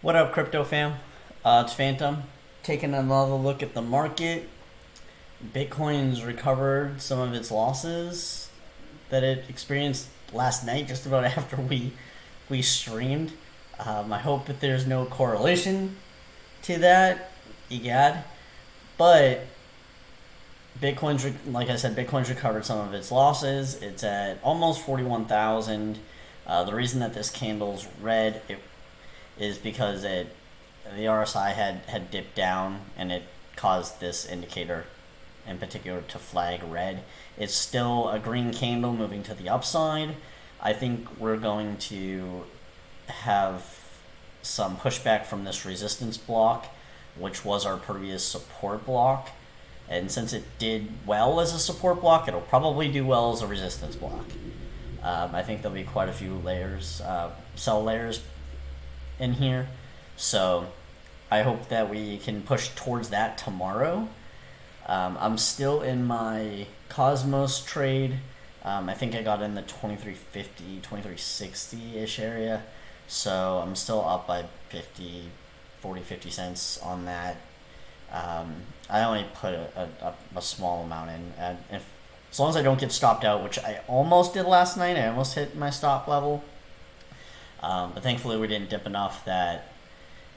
What up, crypto fam? It's Phantom. Taking another look at the market. Bitcoin's recovered some of its losses that it experienced last night, just about after we streamed. I hope that there's no correlation to that, egad. But like I said, Bitcoin's recovered some of its losses. It's at almost 41,000. The reason that this candle's red is because the RSI had dipped down and it caused this indicator in particular to flag red. It's still a green candle moving to the upside. I think we're going to have some pushback from this resistance block, which was our previous support block. And since it did well as a support block, it'll probably do well as a resistance block. I think there'll be quite a few layers, cell layers in here. So I hope that we can push towards that tomorrow. I'm still in my Cosmos trade. I think I got in the 2350, 2360-ish area. So I'm still up by 50 cents on that. I only put a small amount in. As long as I don't get stopped out, which I almost did last night, I almost hit my stop level. But thankfully we didn't dip enough that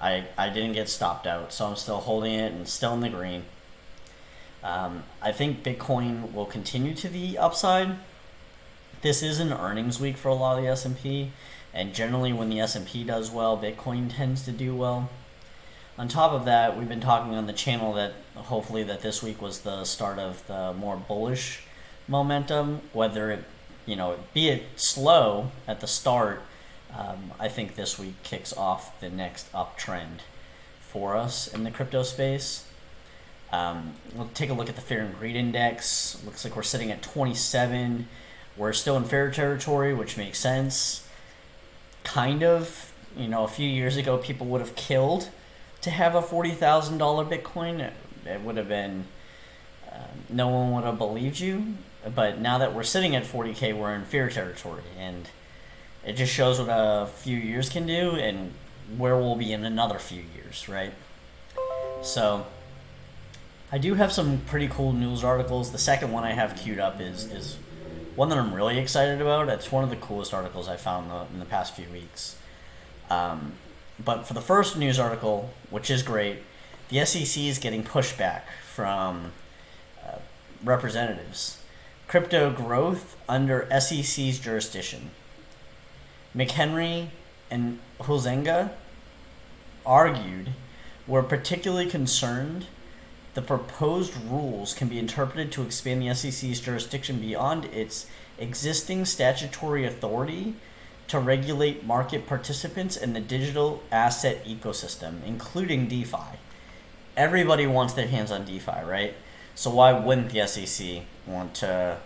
I didn't get stopped out. So I'm still holding it and still in the green. I think Bitcoin will continue to the upside. This is an earnings week for a lot of the S&P. And generally when the S&P does well, Bitcoin tends to do well. On top of that, we've been talking on the channel that hopefully that this week was the start of the more bullish momentum, whether it, be it slow at the start. I think this week kicks off the next uptrend for us in the crypto space. We'll take a look at the Fear and Greed Index. Looks like we're sitting at 27. We're still in fair territory, which makes sense. Kind of, a few years ago, people would have killed to have a $40,000 Bitcoin. It would have been, no one would have believed you. But now that we're sitting at 40K, we're in fear territory. And it just shows what a few years can do and where we'll be in another few years, right? So I do have some pretty cool news articles. The second one I have queued up is one that I'm really excited about. It's one of the coolest articles I found in the past few weeks. But for the first news article, which is great, the SEC is getting pushback from representatives. Crypto growth under SEC's jurisdiction. McHenry and Huizenga argued we're particularly concerned the proposed rules can be interpreted to expand the SEC's jurisdiction beyond its existing statutory authority to regulate market participants in the digital asset ecosystem, including DeFi. Everybody wants their hands on DeFi, right? So why wouldn't the SEC want to,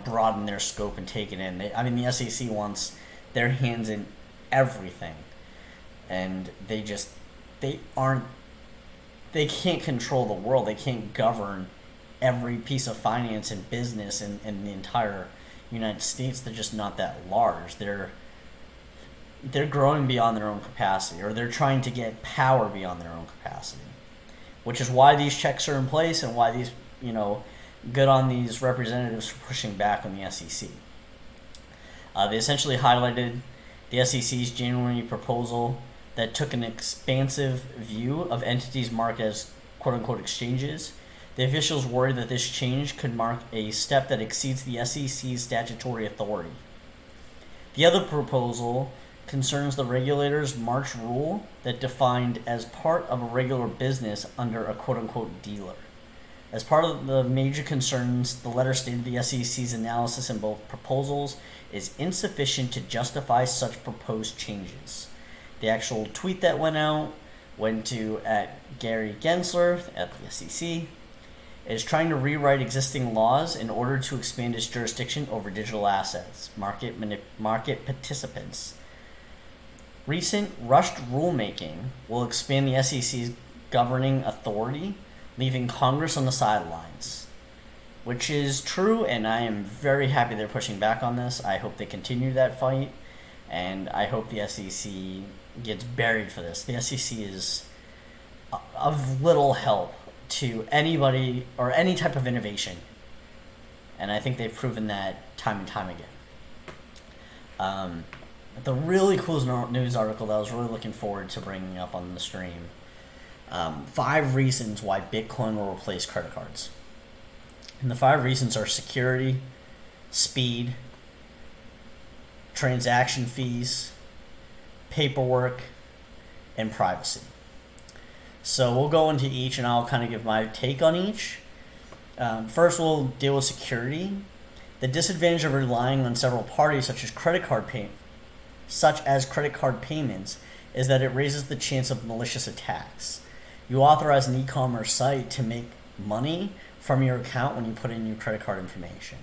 broaden their scope and take it in? The SEC wants their hands in everything, and they can't control the world. They can't govern every piece of finance and business in the entire United States. They're just not that large. They're growing beyond their own capacity, or they're trying to get power beyond their own capacity, which is why these checks are in place and why these, good on these representatives for pushing back on the SEC. They essentially highlighted the SEC's January proposal that took an expansive view of entities marked as quote-unquote exchanges. The officials worried that this change could mark a step that exceeds the SEC's statutory authority. The other proposal concerns the regulator's March rule that defined as part of a regular business under a quote-unquote dealer. As part of the major concerns, the letter stated the SEC's analysis in both proposals is insufficient to justify such proposed changes. The actual tweet that went out went to at Gary Gensler at the SEC. It is trying to rewrite existing laws in order to expand its jurisdiction over digital assets, market participants. Recent rushed rulemaking will expand the SEC's governing authority, leaving Congress on the sidelines, which is true, and I am very happy they're pushing back on this. I hope they continue that fight, and I hope the SEC gets buried for this. The SEC is of little help to anybody or any type of innovation, and I think they've proven that time and time again. The really cool news article that I was really looking forward to bringing up on the stream, 5 reasons why Bitcoin will replace credit cards. And the 5 reasons are security, speed, transaction fees, paperwork, and privacy. So we'll go into each and I'll kind of give my take on each. First, we'll deal with security. The disadvantage of relying on several parties, such as credit card payments, is that it raises the chance of malicious attacks. You authorize an e-commerce site to make money from your account when you put in your credit card information.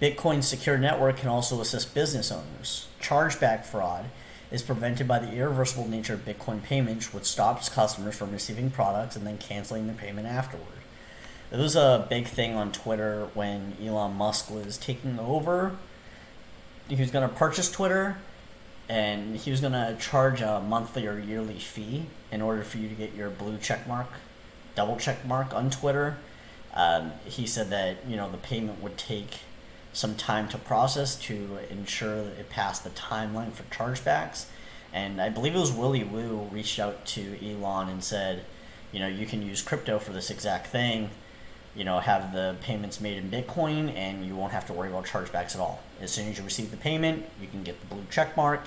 Bitcoin's secure network can also assist business owners. Chargeback fraud is prevented by the irreversible nature of Bitcoin payments, which stops customers from receiving products and then canceling their payment afterward. It was a big thing on Twitter when Elon Musk was taking over. He was going to purchase Twitter, and he was going to charge a monthly or yearly fee in order for you to get your blue check mark, double check mark on Twitter. He said that the payment would take some time to process to ensure that it passed the timeline for chargebacks. And I believe it was Willy Woo reached out to Elon and said, you can use crypto for this exact thing. Have the payments made in Bitcoin, and you won't have to worry about chargebacks at all. As soon as you receive the payment, you can get the blue check mark.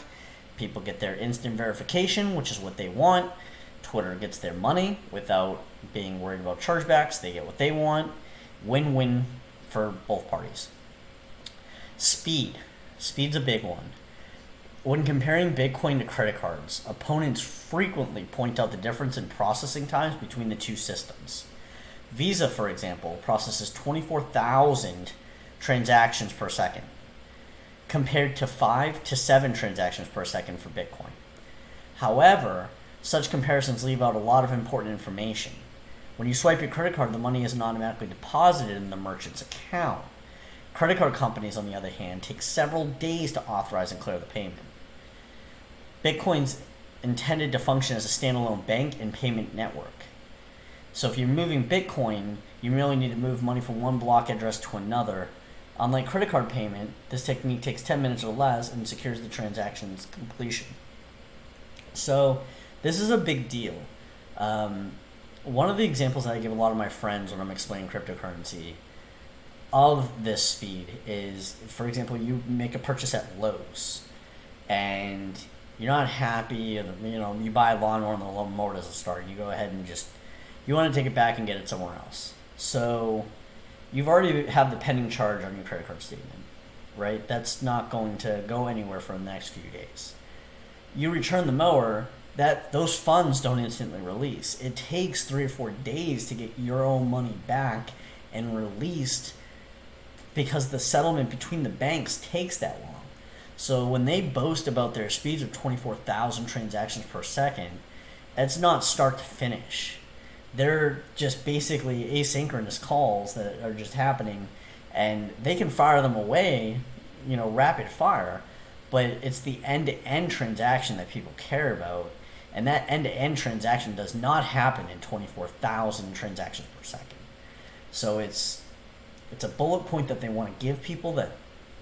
People get their instant verification, which is what they want. Twitter gets their money without being worried about chargebacks. They get what they want. Win-win for both parties. Speed. Speed's a big one. When comparing Bitcoin to credit cards, opponents frequently point out the difference in processing times between the two systems. Visa, for example, processes 24,000 transactions per second, compared to 5 to 7 transactions per second for Bitcoin. However, such comparisons leave out a lot of important information. When you swipe your credit card, the money isn't automatically deposited in the merchant's account. Credit card companies, on the other hand, take several days to authorize and clear the payment. Bitcoin's intended to function as a standalone bank and payment network. So if you're moving Bitcoin, you merely need to move money from one block address to another. Unlike credit card payment, this technique takes 10 minutes or less and secures the transaction's completion. So this is a big deal. One of the examples that I give a lot of my friends when I'm explaining cryptocurrency of this speed is, for example, you make a purchase at Lowe's and you're not happy, you buy a lawnmower and the lawnmower doesn't start. You go ahead and you want to take it back and get it somewhere else. So you've already have the pending charge on your credit card statement, right? That's not going to go anywhere for the next few days. You return the mower, those funds don't instantly release. It takes 3 or 4 days to get your own money back and released because the settlement between the banks takes that long. So when they boast about their speeds of 24,000 transactions per second, it's not start to finish. They're just basically asynchronous calls that are just happening, and they can fire them away, rapid fire, but it's the end-to-end transaction that people care about, and that end-to-end transaction does not happen in 24,000 transactions per second. So it's a bullet point that they want to give people that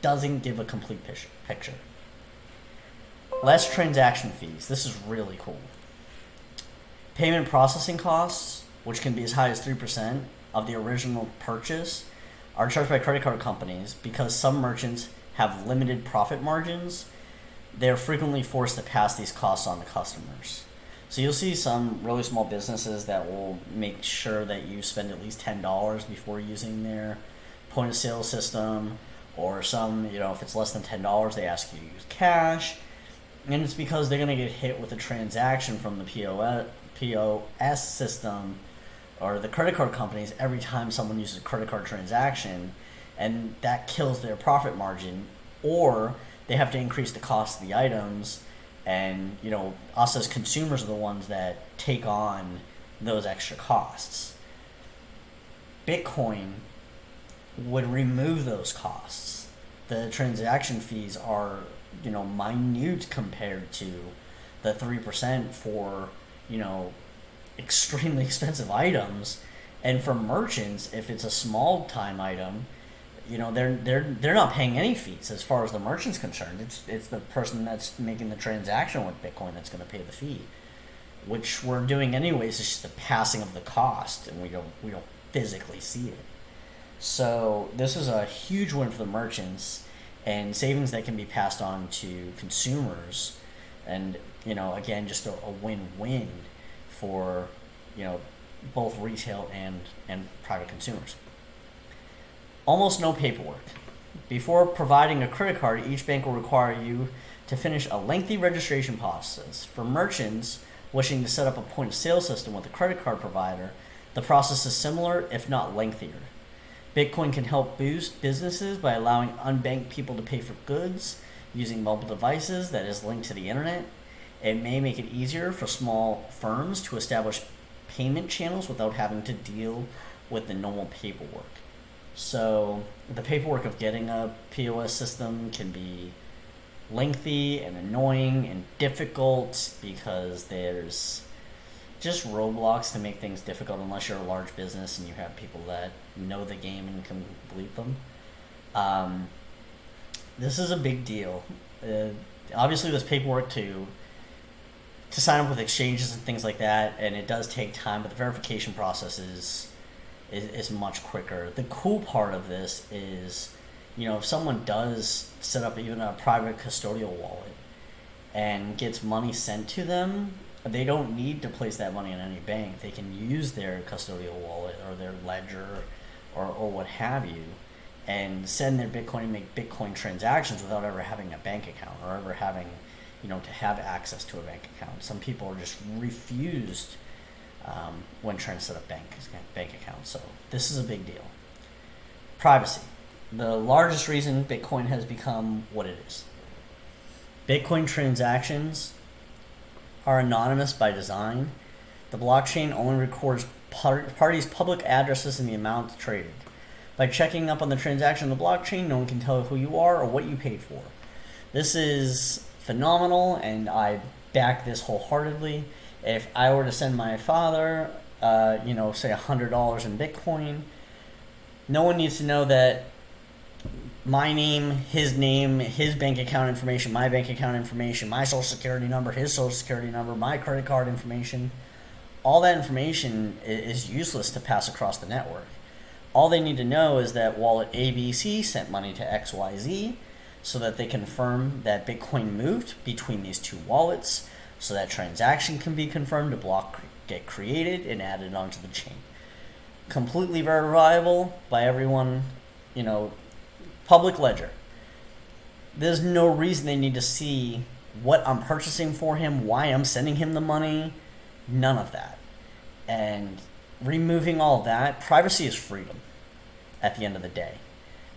doesn't give a complete picture. Less transaction fees. This is really cool. Payment processing costs, which can be as high as 3% of the original purchase, are charged by credit card companies because some merchants have limited profit margins. They are frequently forced to pass these costs on to customers. So you'll see some really small businesses that will make sure that you spend at least $10 before using their point of sale system, or some, if it's less than $10, they ask you to use cash. And it's because they're going to get hit with a transaction from the POS system or the credit card companies every time someone uses a credit card transaction, and that kills their profit margin, or they have to increase the cost of the items, and us as consumers are the ones that take on those extra costs. Bitcoin would remove those costs. The transaction fees are minute compared to the 3% for, you know, extremely expensive items. And for merchants, if it's a small time item, you know, they're not paying any fees as far as the merchant's concerned. It's the person that's making the transaction with Bitcoin that's going to pay the fee, which we're doing anyways. It's just the passing of the cost, and we don't physically see it. So this is a huge win for the merchants, and savings that can be passed on to consumers, and, you know, again, just a win-win for, you know, both retail and private consumers. Almost no paperwork. Before providing a credit card, each bank will require you to finish a lengthy registration process. For merchants wishing to set up a point-of-sale system with a credit card provider, the process is similar, if not lengthier. Bitcoin can help boost businesses by allowing unbanked people to pay for goods using mobile devices that is linked to the internet. It may make it easier for small firms to establish payment channels without having to deal with the normal paperwork. So the paperwork of getting a POS system can be lengthy and annoying and difficult because there's just roadblocks to make things difficult unless you're a large business and you have people that know the game and can complete them. This is a big deal. Obviously, there's paperwork to sign up with exchanges and things like that, and it does take time, but the verification process is much quicker. The cool part of this is, you know, if someone does set up even a private custodial wallet and gets money sent to them, they don't need to place that money in any bank. They can use their custodial wallet or their ledger or what have you and send their Bitcoin and make Bitcoin transactions without ever having a bank account or ever having, you know, to have access to a bank account. Some people are just refused when trying to set up bank accounts. So this is a big deal. Privacy. The largest reason Bitcoin has become what it is. Bitcoin transactions are anonymous by design. The blockchain only records parties' public addresses and the amount traded. By checking up on the transaction on the blockchain, no one can tell who you are or what you paid for. This is phenomenal, and I back this wholeheartedly. If I were to send my father, say $100 in Bitcoin, no one needs to know that my name, his bank account information, my bank account information, my social security number, his social security number, my credit card information. All that information is useless to pass across the network. All they need to know is that wallet ABC sent money to XYZ so that they confirm that Bitcoin moved between these two wallets, so that transaction can be confirmed, a block get created and added onto the chain. Completely verifiable by everyone, public ledger. There's no reason they need to see what I'm purchasing for him, why I'm sending him the money, none of that. And removing all that, privacy is freedom at the end of the day.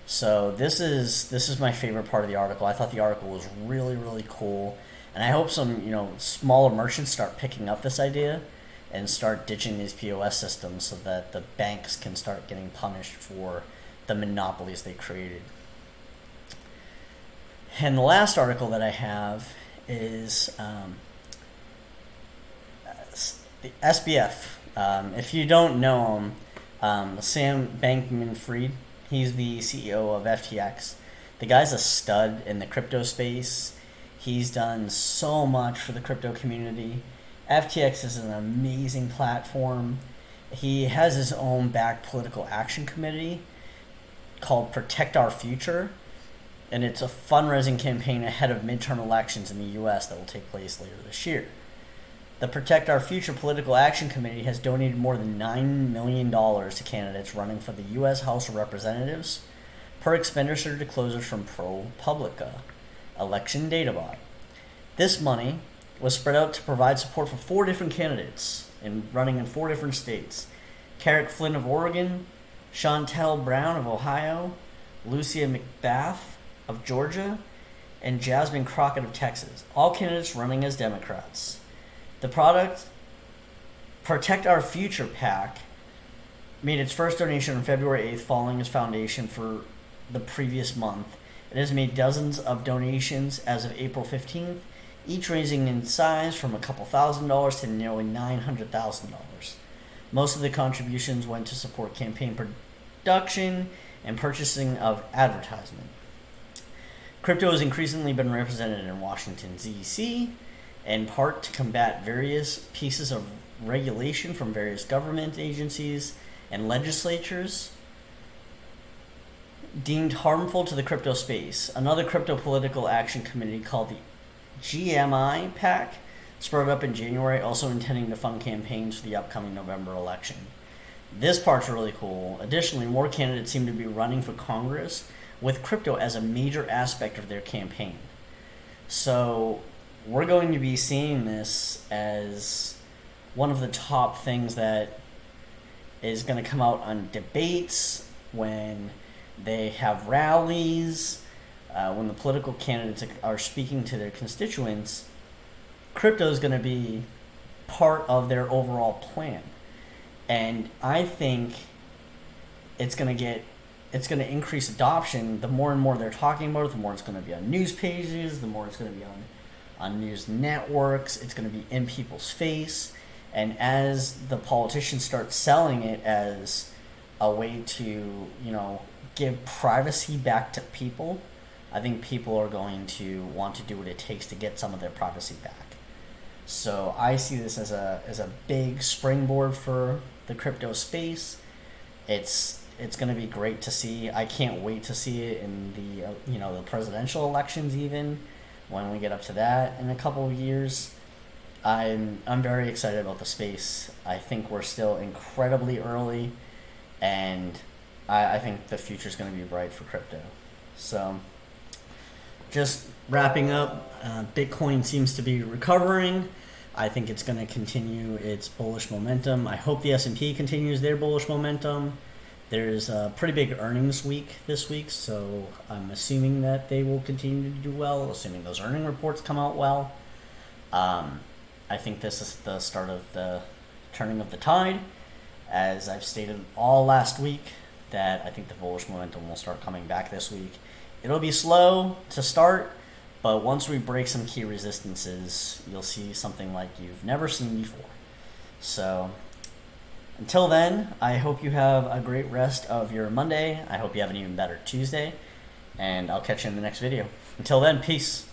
So this is my favorite part of the article. I thought the article was really, really cool. And I hope some, smaller merchants start picking up this idea and start ditching these POS systems so that the banks can start getting punished for the monopolies they created. And the last article that I have is the SBF. If you don't know him, Sam Bankman-Fried, he's the CEO of FTX. The guy's a stud in the crypto space. He's done so much for the crypto community. FTX is an amazing platform. He has his own backed political action committee called Protect Our Future, and it's a fundraising campaign ahead of midterm elections in the U.S. that will take place later this year. The Protect Our Future Political Action Committee has donated more than $9 million to candidates running for the U.S. House of Representatives, per expenditure disclosures from ProPublica, election data bot. This money was spread out to provide support for 4 different candidates running in 4 different states: Carrick Flynn of Oregon, Chantel Brown of Ohio, Lucia McBath of Georgia, and Jasmine Crockett of Texas, all candidates running as Democrats. The product, Protect Our Future PAC, made its first donation on February 8th following its foundation for the previous month. It has made dozens of donations as of April 15th, each raising in size from a couple $1,000s to nearly $900,000. Most of the contributions went to support campaign production and purchasing of advertisement. Crypto has increasingly been represented in Washington, D.C., in part to combat various pieces of regulation from various government agencies and legislatures deemed harmful to the crypto space. Another crypto political action committee called the GMI PAC spurred up in January, also intending to fund campaigns for the upcoming November election. This part's really cool. Additionally, more candidates seem to be running for Congress with crypto as a major aspect of their campaign. So we're going to be seeing this as one of the top things that is going to come out on debates, when they have rallies, when the political candidates are speaking to their constituents. Crypto is going to be part of their overall plan. And I think it's going to increase adoption. The more and more they're talking about it, the more it's going to be on news pages, the more it's going to be on news networks, it's going to be in people's face. And as the politicians start selling it as a way to, give privacy back to people, I think people are going to want to do what it takes to get some of their privacy back. So I see this as a big springboard for the crypto space. It's going to be great to see. I can't wait to see it in the presidential elections, even when we get up to that in a couple of years. I'm very excited about the space. I think we're still incredibly early, and I think the future is going to be bright for crypto. So, just wrapping up, Bitcoin seems to be recovering. I think it's going to continue its bullish momentum. I hope the S&P continues their bullish momentum. There's a pretty big earnings week this week, so I'm assuming that they will continue to do well, assuming those earning reports come out well. I think this is the start of the turning of the tide. As I've stated all last week, that I think the bullish momentum will start coming back this week. It'll be slow to start, but once we break some key resistances, you'll see something like you've never seen before. So until then, I hope you have a great rest of your Monday. I hope you have an even better Tuesday, and I'll catch you in the next video. Until then, peace.